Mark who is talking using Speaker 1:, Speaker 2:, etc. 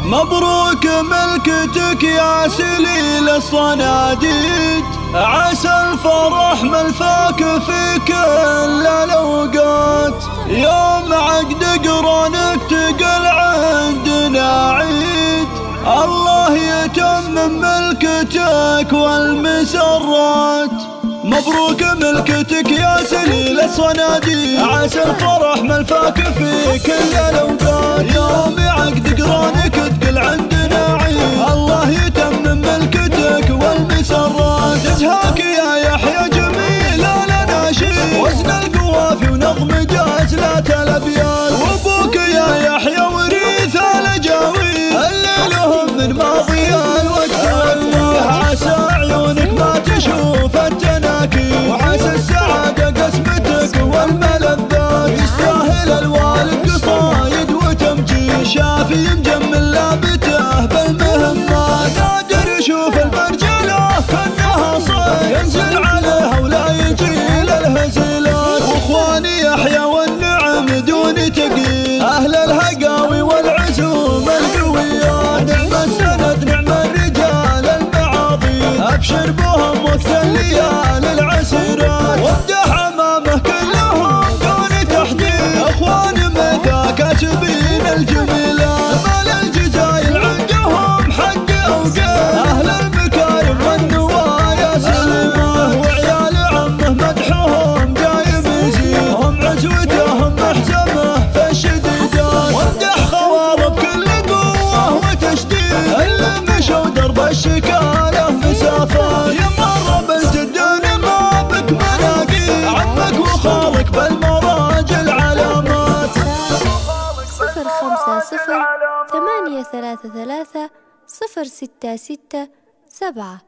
Speaker 1: مبروك ملكتك يا سليل الصناديد، عسى الفرح ملفاك في كل الأوقات. يوم عقد قرانك تقل عندنا عيد، الله يتمم ملكتك والمسرات. مبروك ملكتك يا سليل الصناديد، عسى الفرح ملفاك في كل الأوقات. يوم عقد قرانك تقل عندنا عيد، الله يتمم ملكتك والمسرات. ازهاك يا يحيى جميل الاناشيد، وزن القوافي ونظم جازلات الابيات. وابوك يا يحيى وريث الاجاويل، اللي لهم من ماضي الوقت والله. عسى عيونك ما تشوف التناكير، وعسى السعاده قسمتك والملذات. يستاهل الوالد قصايد وتمجيد، شافي مجمل لابته بالمهمات. نادر يشوف المرجله كانها صيد، ينزل عليها ولا يجي للهزيلات. واخواني يحيى والنعم دون تقييد، اهل الهقاوي والعزوم القويات. نعم السند نعم الرجال المعاضيد، ابشر بهم وقت الليالي العسيرات. وامدح امامه كلهم دون تحديد، اخوان مثا كاتبين الجميلات. مال الجزايل عندهم حق اوقات، اهل المكارم والنوايا سليمه. وعيال عمه مدحهم دايم يزيد، هم عزوتهم محزمه في الشديدات. وامدح خوارب كل قوه وتشديد، اللي مشوا درب الشكاله مسافات. يمر بالجدان ما بك مناقيل، عمك وخالك بالمراجل علامات.
Speaker 2: 050 833 066 7